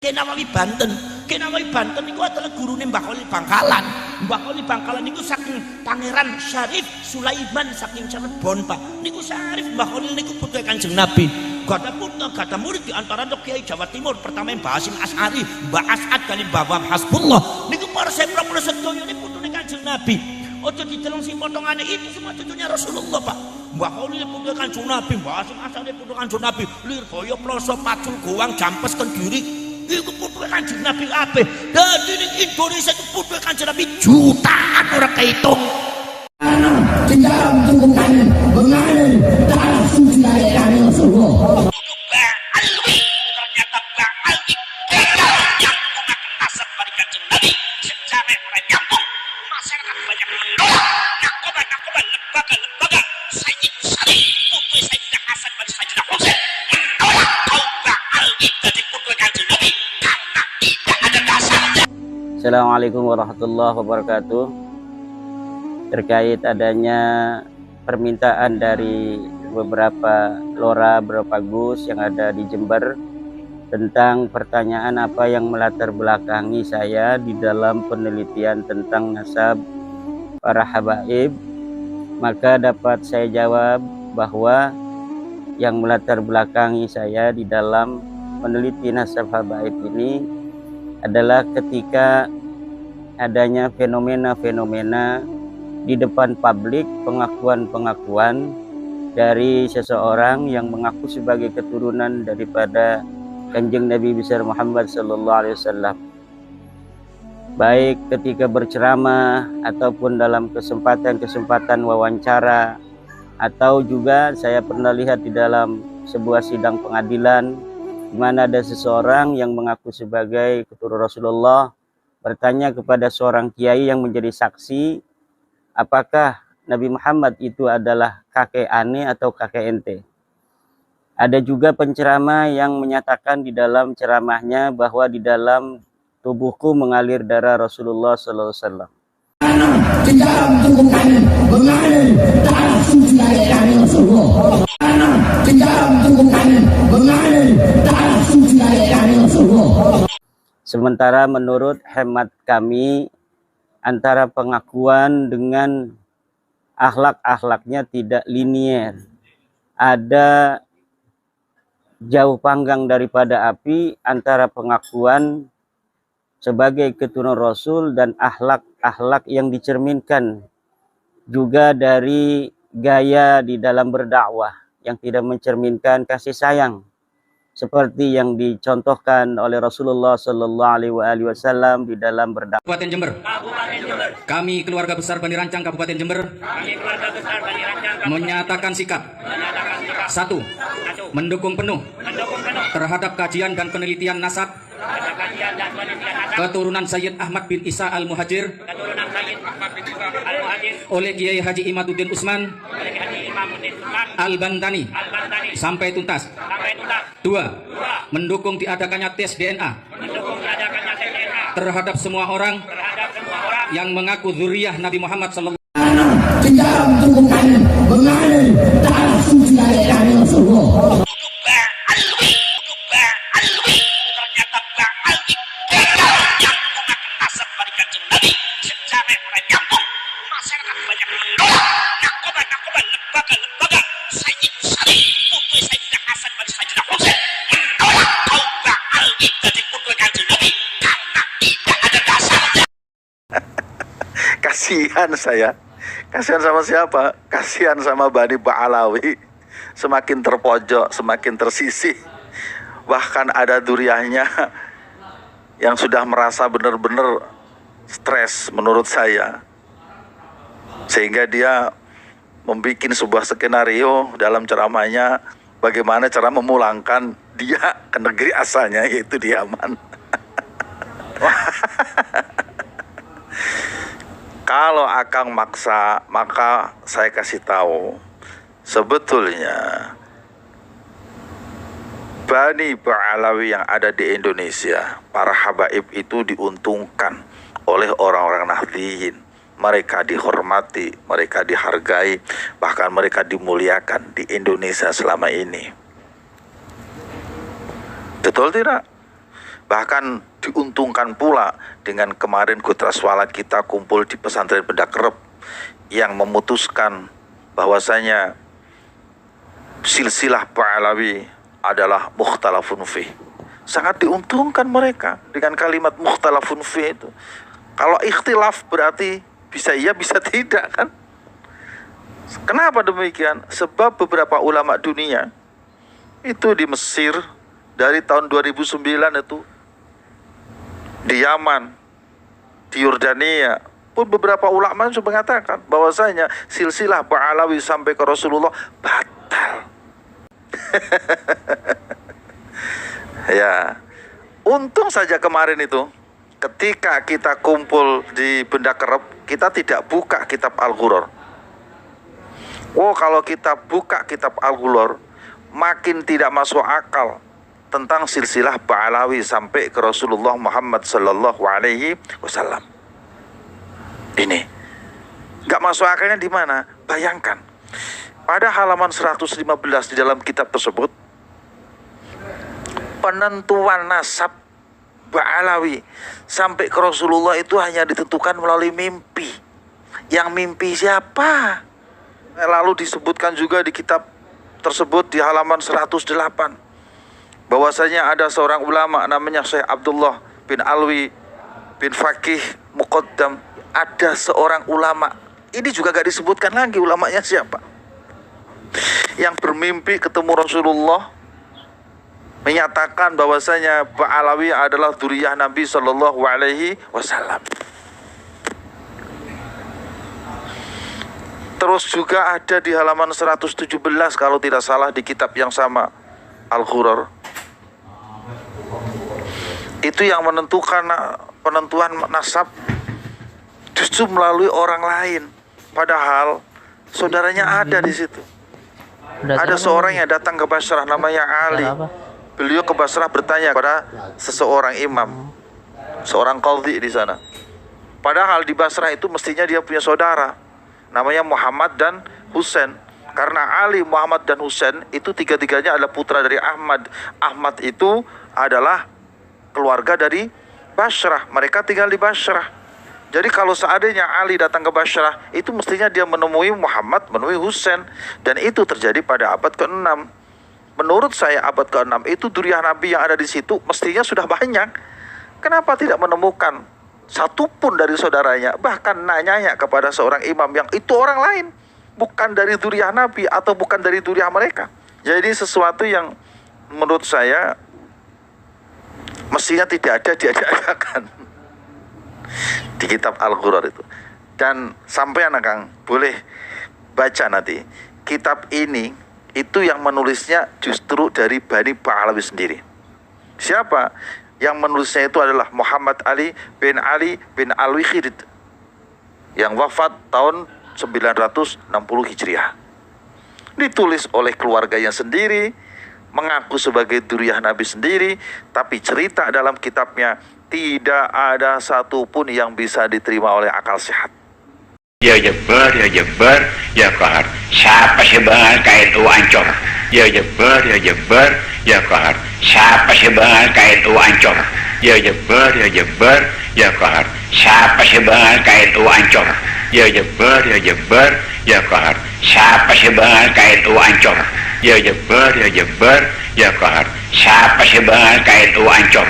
Kenawawi Banten. Kenawawi Banten itu adalah gurune Mbah Khalil Bangkalan. Mbah Khalil Bangkalan itu saking Pangeran Syarif Sulaiman saking Cirebon, Pak. Niku Syarif Mbah Khalil niku putra Kanjeng Nabi. Gada putra, gada murid di antara Kiai Jawa Timur. Pertama Mbah Hasim As'ari, Mbah As'ad kali Mbah Wahab Hasbullah. Niku para sepra sedoyo niku putra Kanjeng Nabi. Ojo dideleng sing potongane itu semua cucunya Rasulullah, Pak. Mbah Khalil putra Kanjeng Nabi, Mbah Hasim As'ari putra Kanjeng Nabi. Lirboyo Ploso Pacul Goang Jampes Kendiri. Iku putra Kanjeng Nabi kabeh. Dadi ning Indonesia itu putra Kanjeng Nabi jutaan ora kehitung. Di dalam tunggungan mengalir darah suci dari Rasulullah. Alwi ternyata Mbak Alwi yang menggunakan nasab dari Kanjeng Nabi secara mulai nyambung masyarakat banyak menolak narkoba lembaga Sayyid Salim putra Sayyidina Hasan dan Sayyidina Husain menolak Mbak Alwi dari putra Kanjeng Nabi karena tidak ada dasarnya. Assalamualaikum warahmatullahi wabarakatuh. Terkait adanya permintaan dari beberapa lora, beberapa gus yang ada di Jember tentang pertanyaan apa yang melatar belakangi saya di dalam penelitian tentang nasab para habaib, maka dapat saya jawab bahwa yang melatar belakangi saya di dalam meneliti nasab habaib ini adalah ketika adanya fenomena-fenomena di depan publik, pengakuan-pengakuan dari seseorang yang mengaku sebagai keturunan daripada Kanjeng Nabi besar Muhammad sallallahu alaihi wasallam. Baik ketika berceramah ataupun dalam kesempatan-kesempatan wawancara, atau juga saya pernah lihat di dalam sebuah sidang pengadilan di mana ada seseorang yang mengaku sebagai keturunan Rasulullah bertanya kepada seorang kiai yang menjadi saksi, apakah Nabi Muhammad itu adalah kakek ane atau kakek ente? Ada juga penceramah yang menyatakan di dalam ceramahnya bahwa di dalam tubuhku mengalir darah Rasulullah sallallahu alaihi wasallam. Di dalam tunggungan mengalir darah suci dari Rasulullah. Di dalam tunggungan mengalir darah suci dari Rasulullah. Sementara menurut hemat kami, antara pengakuan dengan akhlak-akhlaknya tidak linier. Ada jauh panggang daripada api antara pengakuan sebagai keturunan Rasul dan akhlak-akhlak yang dicerminkan juga dari gaya di dalam berdakwah yang tidak mencerminkan kasih sayang seperti yang dicontohkan oleh Rasulullah sallallahu alaihi wasallam di dalam berdakwah. Kabupaten Jember. Kami keluarga besar Bani Rancang Kabupaten Jember menyatakan sikap. 1. Mendukung penuh terhadap kajian dan penelitian nasab keturunan Sayyid Ahmad bin Isa Al-Muhajir oleh Kiai Haji Imaduddin Usman Al-Bantani sampai tuntas. 2. Mendukung diadakannya tes DNA terhadap semua orang yang mengaku zuriyah Nabi Muhammad sallallahu Di dalam tunggungan mengalir darah suci dari Rasulullah. Ternyata Mbak Alwi yang menggunakan nasab dari Kanjeng Nabi secara mulai nyambung masyarakat banyak menolak narkoba lembaga Sayyid Salim putra Sayyidina Hasan dan Sayyidina Husain menolak Mbak Alwi dari putra Kanjeng Nabi karena tidak ada dasarnya. Kasihan saya. Kasihan sama siapa? Kasihan sama Bani Ba'alawi. Semakin terpojok, semakin tersisih. Bahkan ada duriahnya yang sudah merasa benar-benar stres menurut saya. Sehingga dia membuat sebuah skenario dalam ceramahnya bagaimana cara memulangkan dia ke negeri asalnya, yaitu di Yaman. Kalau Akang maksa, maka saya kasih tahu, sebetulnya Bani Ba'alawi yang ada di Indonesia, para habaib itu diuntungkan oleh orang-orang Nahdliyin. Mereka dihormati, mereka dihargai, bahkan mereka dimuliakan di Indonesia selama ini. Betul tidak? Bahkan diuntungkan pula dengan kemarin Gutraswala kita kumpul di pesantren Benda Kerep yang memutuskan bahwasanya silsilah Ba'alawi adalah mukhtalafun fih. Sangat diuntungkan mereka dengan kalimat mukhtalafun fih itu. Kalau ikhtilaf berarti bisa iya bisa tidak kan? Kenapa demikian? Sebab beberapa ulama dunia itu di Mesir dari tahun 2009 itu, di Yaman, di Yordania pun beberapa ulama sudah mengatakan bahwasanya silsilah Ba'alawi sampai ke Rasulullah batal. Ya, untung saja kemarin itu ketika kita kumpul di Benda Kerep, kita tidak buka kitab Al-Ghuror. Oh, kalau kita buka kitab Al-Ghuror, makin tidak masuk akal tentang silsilah Ba'alawi sampai ke Rasulullah Muhammad sallallahu alaihi wasallam. Ini nggak masuk akalnya di mana? Bayangkan, pada halaman 115 di dalam kitab tersebut, penentuan nasab Ba'alawi sampai ke Rasulullah itu hanya ditentukan melalui mimpi. Yang mimpi siapa? Lalu disebutkan juga di kitab tersebut di halaman 108 bahwasanya ada seorang ulama namanya Syekh Abdullah bin Alwi bin Faqih Muqaddam. Ada seorang ulama, ini juga gak disebutkan lagi ulamanya siapa, yang bermimpi ketemu Rasulullah, menyatakan bahwasanya Ba'alawi adalah dzurriyyah Nabi sallallahu alaihi wasallam. Terus juga ada di halaman 117 kalau tidak salah di kitab yang sama, Al-Ghuror. Itu yang menentukan penentuan nasab justru melalui orang lain, padahal saudaranya ada di situ. Ada seorang yang datang ke Basrah namanya Ali. Beliau ke Basrah bertanya kepada seseorang imam, seorang qadhi di sana. Padahal di Basrah itu mestinya dia punya saudara namanya Muhammad dan Husain. Karena Ali, Muhammad dan Husain itu tiga-tiganya adalah putra dari Ahmad. Ahmad itu adalah keluarga dari Basrah. Mereka tinggal di Basrah. Jadi kalau seandainya Ali datang ke Basrah, itu mestinya dia menemui Muhammad, menemui Husain. Dan itu terjadi pada abad ke-6. Menurut saya abad ke-6 itu dzurriyyah Nabi yang ada di situ mestinya sudah banyak. Kenapa tidak menemukan satupun dari saudaranya? Bahkan nanyanya kepada seorang imam yang itu orang lain, bukan dari dzurriyyah Nabi atau bukan dari dzurriyyah mereka. Jadi sesuatu yang menurut saya mestinya tidak ada diadakan di kitab Al-Ghuror itu. Dan sampean Kang boleh baca nanti kitab ini. Itu yang menulisnya justru dari Bani Ba'alawi sendiri. Siapa? Yang menulisnya itu adalah Muhammad Ali bin Alwi-Khirid yang wafat tahun 960 Hijriah. Ditulis oleh keluarganya sendiri, mengaku sebagai dzurriyyah Nabi sendiri, tapi cerita dalam kitabnya tidak ada satupun yang bisa diterima oleh akal sehat. Ya Jabbar, ya Qahar. Siapa sebenarnya KNU Ancol? Ya Jabbar, ya Qahar. Siapa sebenarnya KNU Ancol? Ya Jabbar, ya Qahar. Siapa sebenarnya KNU Ancol? Ya Jabbar, ya Qahar. Siapa sebenarnya KNU Ancol? Ya Jabbar, ya Qahar. Siapa sebenarnya KNU Ancol?